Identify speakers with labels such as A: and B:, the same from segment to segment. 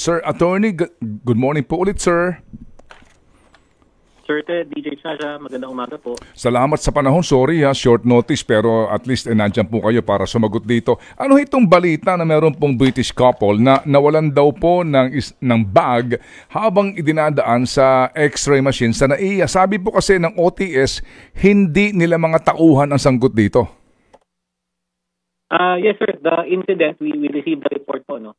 A: Sir Attorney, good morning po ulit, sir.
B: Sir Ted, DJ Chacha, magandang umaga po.
A: Salamat sa panahon. Sorry short notice pero at least nandyan po kayo para sumagot dito. Ano itong balita na meron pong British couple na nawalan daw po ng bag habang idinadaan sa x-ray machine sa NAIA? Sabi po kasi ng OTS, hindi nila mga tauhan ang sangkot dito.
B: Yes sir, the incident, we received the report po. No?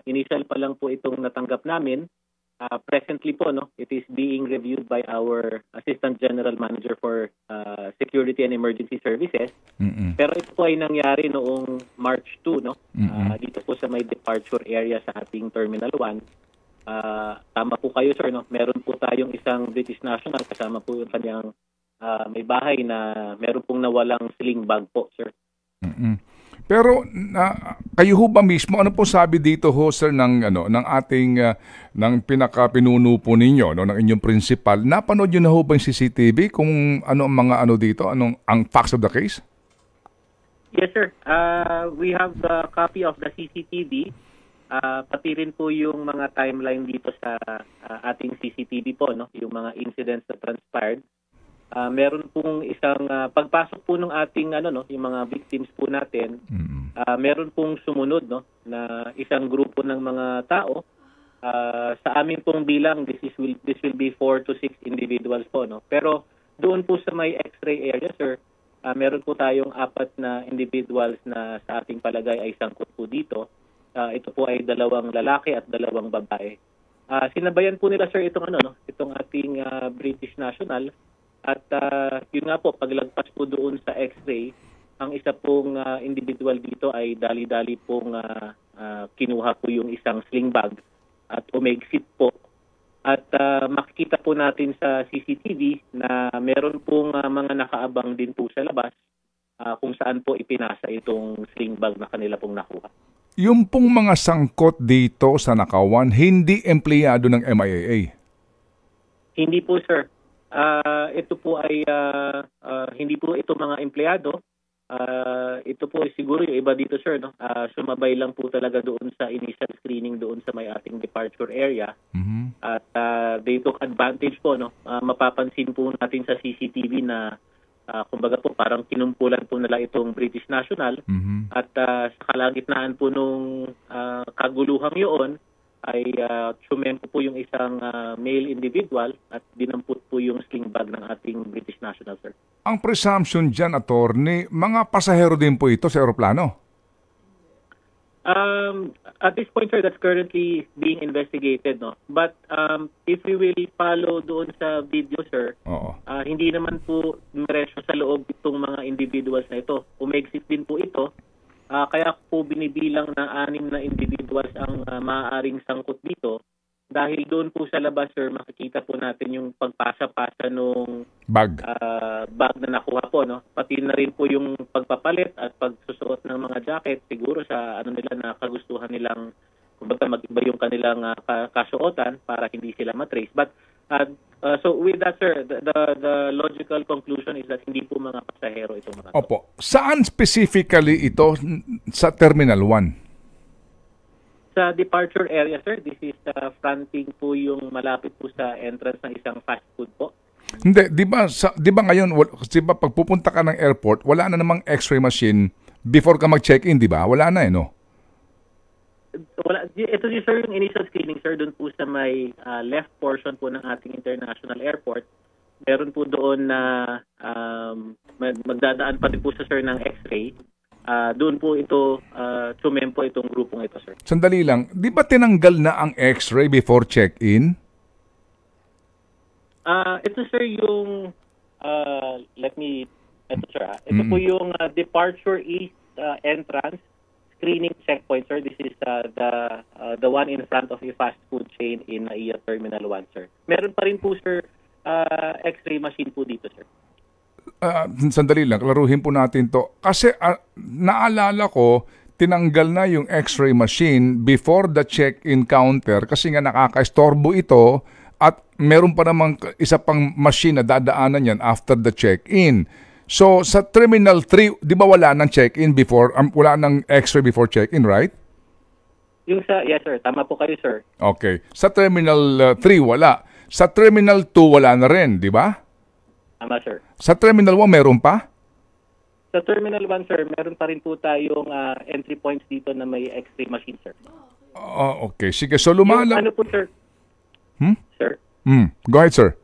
B: Initial pa lang po itong natanggap namin. Presently po, no, it is being reviewed by our Assistant General Manager for Security and Emergency Services. Pero ito po ay nangyari noong March 2, no? Dito po sa may departure area sa ating Terminal 1. Tama po kayo, sir, no? Meron po tayong isang British national kasama po yung kanyang may bahay na meron pong nawalang sling bag po, sir.
A: Pero kayo ho ba mismo, ano po sabi dito ho sir ng ating ng pinakapinuno po ninyo, no, ng inyong principal? Napanood niyo na ho ba yung CCTV kung ano ang mga dito, ang facts of the case?
B: Yes sir. We have the copy of the CCTV. Pati rin po yung mga timeline dito sa ating CCTV po, no, yung mga incidents na transpired. Meron pong isang pagpasok po ng ating yung mga victims po natin. Meron pong sumunod, no, na isang grupo ng mga tao. Sa amin pong bilang this will be 4 to 6 individuals po, no. Pero doon po sa may x-ray area, sir, meron po tayong 4 na individuals na sa ating palagay ay sangkot po dito. Ito po ay 2 lalaki at 2 babae. Sinabayan po nila, sir, itong itong ating British national. At yun nga po, paglagpas po doon sa x-ray, ang isa pong individual dito ay dali-dali pong kinuha po yung isang sling bag at umexit po. At makikita po natin sa CCTV na meron pong mga nakaabang din po sa labas kung saan po ipinasa itong sling bag na kanila pong nakuha.
A: Yung pong mga sangkot dito sa nakawan, hindi empleyado ng MIAA?
B: Hindi po, sir. Ito po ay hindi po ito mga empleyado. Ito po ay siguro yung iba dito, sir, no? Sumabay lang po talaga doon sa initial screening doon sa may ating departure area. At they took advantage po, no? Mapapansin po natin sa CCTV na kumbaga po parang kinumpulan po nila itong British national. At sa kalagitnaan po nung kaguluhang yun ay sumempo po yung isang male individual at dinampot po yung sling bag ng ating British national, sir.
A: Ang presumption dyan, attorney, mga pasahero din po ito sa aeroplano?
B: At this point, sir, that's currently being investigated, no? But if we will follow doon sa video, sir, hindi naman po diretso sa loob itong mga individuals na ito. Umexit din po ito. Kaya po binibilang na 6 na individuals ang maaaring sangkot dito. Dahil doon po sa labas, sir, makikita po natin yung pagpasa-pasa nung bag na nakuha po, no? Pati na rin po yung pagpapalit at pagsusuot ng mga jacket siguro sa nila na kagustuhan nilang kumbaga mag-iba yung kanilang kasuotan para hindi sila matrace. But so with that, sir, the logical conclusion is that hindi po mga pasahero itong mga.
A: Opo. Saan specifically ito sa Terminal 1?
B: Sa departure area, sir, this is fronting po yung malapit po sa entrance ng isang fast food po.
A: Hindi, di ba ngayon, pag pupunta ka ng airport, wala na namang x-ray machine before ka mag-check-in, di ba? Wala na no?
B: Wala. Ito sir, yung initial screening, sir, doon po sa may left portion po ng ating international airport. Meron po doon na magdadaan pati po sa sir ng x-ray. Doon po ito, sumempo itong grupong ito, sir.
A: Sandali lang, di ba tinanggal na ang x-ray before check-in?
B: Ito, sir, yung, ito, sir, ito po yung departure east entrance screening checkpoint, sir. This is the one in front of a fast food chain in NAIA Terminal 1, sir. Meron pa rin po, sir, x-ray machine po dito, sir.
A: Sandali lang, klaruhin po natin to. Kasi naalala ko, tinanggal na yung x-ray machine before the check-in counter kasi nga nakaka-istorbo ito at meron pa namang isa pang machine na dadaanan yan after the check-in. So, sa Terminal 3, di ba wala nang check-in before, wala nang x-ray before check-in, right?
B: Yung sa, yes sir, tama po kayo sir.
A: Okay. Sa Terminal 3, wala. Sa Terminal 2, wala na rin, di ba?
B: Tama sir.
A: Sa Terminal 1, meron pa?
B: Sa Terminal 1 sir, meron pa rin po tayong entry points dito na may X-ray machine sir.
A: Okay. Sige, so
B: Yung,
A: lumalab...
B: ano po sir? Sir?
A: Go ahead, sir.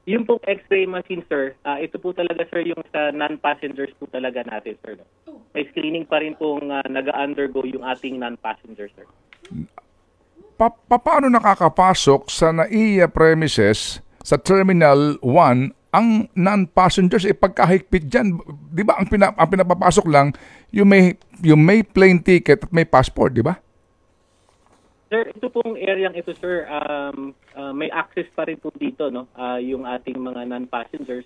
B: Yung pong X-ray machine sir, ito po talaga sir yung sa non-passengers po talaga natin sir. No? May screening pa rin pong nag-undergo yung ating non-passengers sir.
A: Paano nakakapasok sa NAIA premises sa Terminal 1 ang non-passengers? Pagkahigpit dyan, di ba ang pinapapasok lang yung may plane ticket at may passport, di ba?
B: Sir, ito pong areang ito sir, may access pa rin po dito no, yung ating mga non-passengers.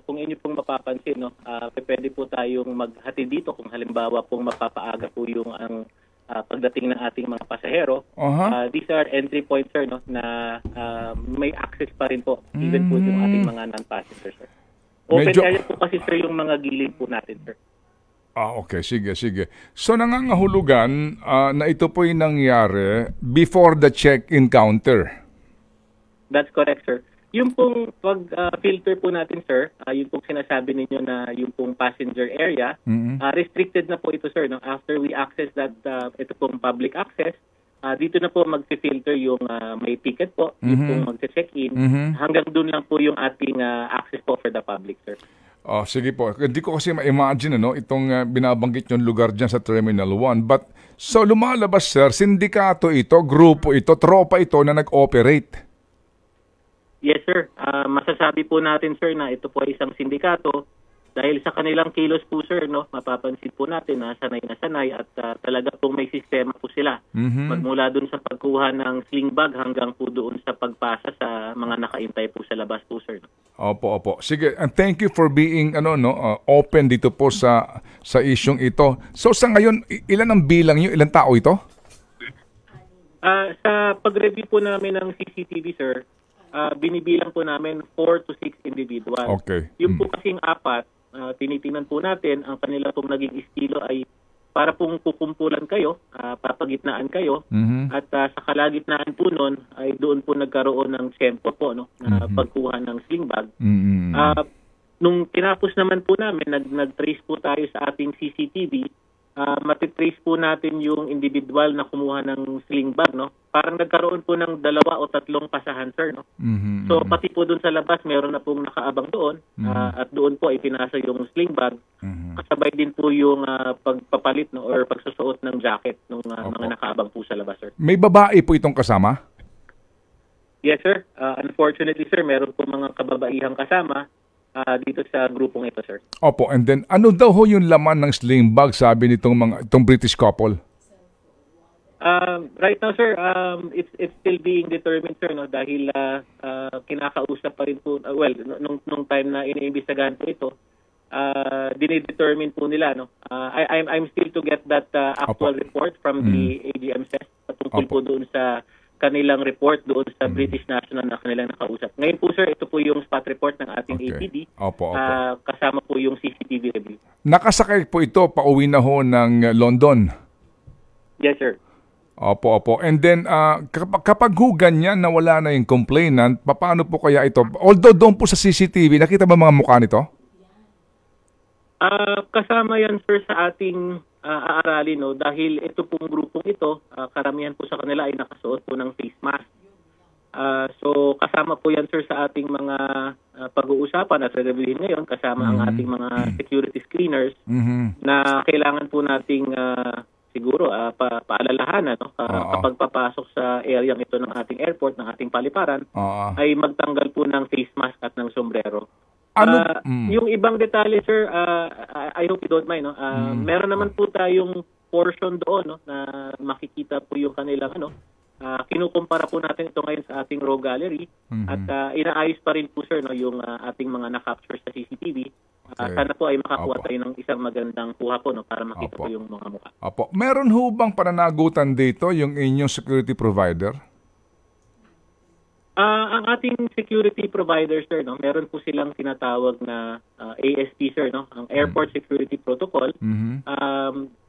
B: Kung inyo pong mapapansin, no, pwede po tayong maghatid dito kung halimbawa pong mapapaaga po yung ang pagdating ng ating mga pasahero. These are entry points sir, no, na may access pa rin po even po yung ating mga non-passengers sir. Open area po kasi sir yung mga gilid po natin sir.
A: Okay. Sige. So nangangahulugan na ito po yung nangyari before the check-in counter.
B: That's correct, sir. Yung pong pag-filter po natin, sir, yung pong sinasabi ninyo na yung pong passenger area, restricted na po ito, sir. No? After we access that, ito pong public access, dito na po mag-filter yung may ticket po, yung pong mag-check-in. Hanggang doon lang po yung ating access po for the public, sir.
A: Sige po. Hindi ko kasi ma-imagine itong binabanggit yung lugar dyan sa Terminal 1. But, so lumalabas sir, sindikato ito, grupo ito, tropa ito na nag-operate.
B: Yes sir. Masasabi po natin sir na ito po ay isang sindikato. Dahil sa kanilang kilos po sir, no, mapapansin po natin na sanay at talaga pong may sistema po sila. Magmula doon sa pagkuha ng sling bag hanggang po doon sa pagpasa sa mga nakaintay po sa labas po sir. No?
A: Opo. Sige, and thank you for being open dito po sa isyong ito. So sa ngayon, ilan ang bilang niyo? Ilang tao ito?
B: Sa pag-review po namin ng CCTV sir, binibilang po namin 4 to 6 individuals.
A: Okay.
B: Yung po kasing apat, tinitingnan po natin, ang kanila pong naging estilo ay para pong kukumpulan kayo, papagitnaan kayo, at sa kalagitnaan po nun ay doon po nagkaroon ng tempo po, no, na pagkuha ng sling bag. Nung tinapos naman po namin, nag-trace po tayo sa ating CCTV, matitrace po natin yung individual na kumuha ng sling bag, no? Parang nagkaroon po ng 2 o 3 pasahan, sir, no? So, pati po doon sa labas, meron na pong nakaabang doon, at doon po ipinasa yung sling bag. Kasabay din po yung pagpapalit, no, or pagsusuot ng jacket ng mga nakaabang po sa labas, sir.
A: May babae po itong kasama?
B: Yes, sir. Unfortunately, sir, meron po mga kababaihang kasama dito sa grupong ito, sir.
A: Opo, and then ano daw ho yung laman ng sling bag, sabi itong British couple?
B: Right now, sir, it's still being determined, sir, no, dahil kinakausap pa rin po, nung time na iniimbestigahan po ito, dinidetermine po nila, no. I'm still to get that actual report from the AGMSS patungkol po doon sa kanilang report doon sa British National na kanilang nakausap. Ngayon po sir, ito po yung spot report ng ating APD.
A: Opo.
B: Kasama po yung CCTV review.
A: Nakasakay po ito, pauwi na ho ng London?
B: Yes sir.
A: Opo. And then, kapag ganyan na wala na yung complainant, paano po kaya ito? Although doon po sa CCTV, nakita ba mga mukha nito?
B: Kasama yan sir sa ating aaralin, no, dahil ito pong grupong ito, karamihan po sa kanila ay nakasuot po ng face mask. So kasama po yan sir sa ating mga pag-uusapan at reviewin ngayon, kasama ang ating mga security screeners na kailangan po nating siguro paalalahanan, no, kapag papasok sa area ito ng ating airport, ng ating paliparan, ay magtanggal po ng face mask at ng sombrero. Yung ibang detalye, sir, I hope you don't mind, no? Meron naman po tayong portion doon, no, na makikita po yung kanilang kinukumpara po natin ito ngayon sa ating raw gallery at inaayos pa rin po, sir, no, yung ating mga na-capture sa CCTV. Sana po ay makakuha tayo ng isang magandang kuha po, no, para makita po yung mga mukha.
A: Meron ho bang pananagutan dito yung inyong security provider?
B: Ang ating security provider, sir, no, meron po silang tinatawag na ASP, sir, no, ang Airport Security Protocol.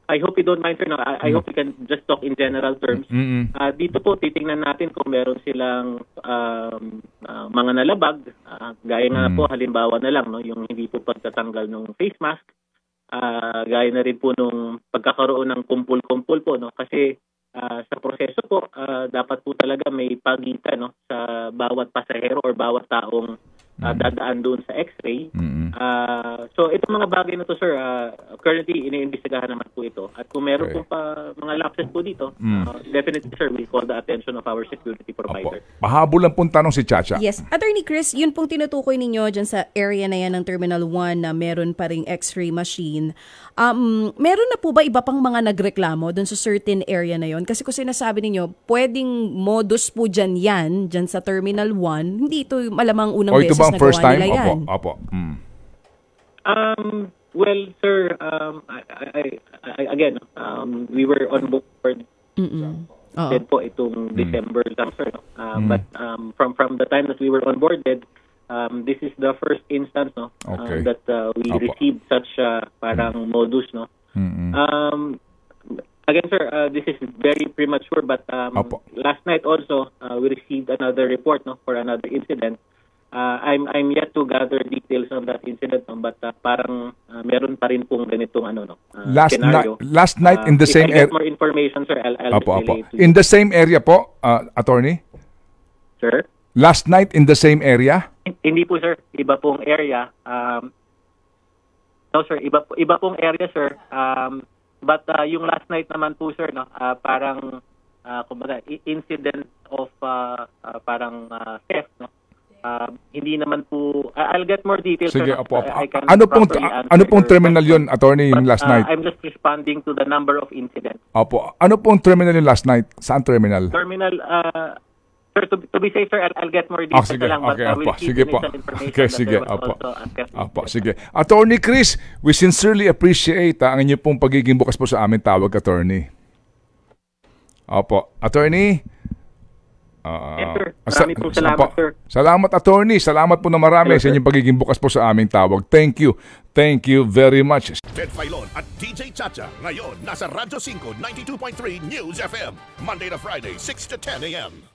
B: I hope you don't mind, sir. No? I hope we can just talk in general terms. Dito po, titingnan natin kung meron silang mga nalabag. Gaya nga po, halimbawa na lang, no? Yung hindi po pagtatanggal ng face mask. Gaya na rin po nung pagkakaroon ng kumpul-kumpul po. No? Kasi sa proseso po, dapat po talaga may pagitan, no? Sa bawat pasahero or bawat taong dadaan doon sa X-ray. So itong mga bagay na to, sir, currently iniimbestigahan naman po ito. At kung meron po pa mga lapses po dito, definitely, sir, we call the attention of our security provider.
A: Pahabol lang pong tanong si Chacha.
C: Yes. Attorney Chris, yun pong tinutukoy ninyo dyan sa area na yan ng Terminal 1 na meron pa ring X-ray machine. Meron na po ba iba pang mga nagreklamo dun sa certain area na yon? Kasi kung sinasabi ninyo, pwedeng modus po dyan sa Terminal 1, hindi ito malamang unang beses
A: ang first time?
C: nila yan.
A: Opo.
B: Well, sir, again, we were on board then po itong December lang, sir. But from the time that we were on board, this is the first instance, no, that we received such parang modus, no. Again, sir, this is very premature, but last night also we received another report, no, for another incident. I'm yet to gather details on that incident, no, but parang meron pa rin pong ganitong scenario.
A: Last night in the same area.
B: If I get more information, sir, I'll relay to you.
A: In the same area po, attorney?
B: Sir?
A: Last night in the same area?
B: Hindi po, sir. Iba pong area. No, sir. Iba pong area, sir. But yung last night naman po, sir, no, parang kumbaga incident of parang theft, no. Hindi naman po, I'll get more details.
A: Sige,
B: sir.
A: opo.
B: Ano
A: pong terminal yun, attorney, yung last night?
B: I'm just responding to the number of incidents.
A: Opo. Ano pong terminal yung last night? Saan terminal?
B: Terminal, sir, to be safe, sir, I'll get more details
A: sige.
B: na lang.
A: Okay,
B: but we'll
A: sige po. Okay, sige.
B: Sige.
A: Attorney Chris, we sincerely appreciate ang inyo pong pagiging bukas po sa aming tawag, attorney. Opo. Attorney?
B: Yes, sir. Maraming po salamat, sir.
A: Salamat, attorney. Salamat po na marami sa inyong pagiging bukas po sa aming tawag. Thank you. Thank you very much.
D: Ted Filon at DJ Chacha. Ngayon, nasa Radyo 5, 92.3 News FM. Monday to Friday, 6 to 10 a.m.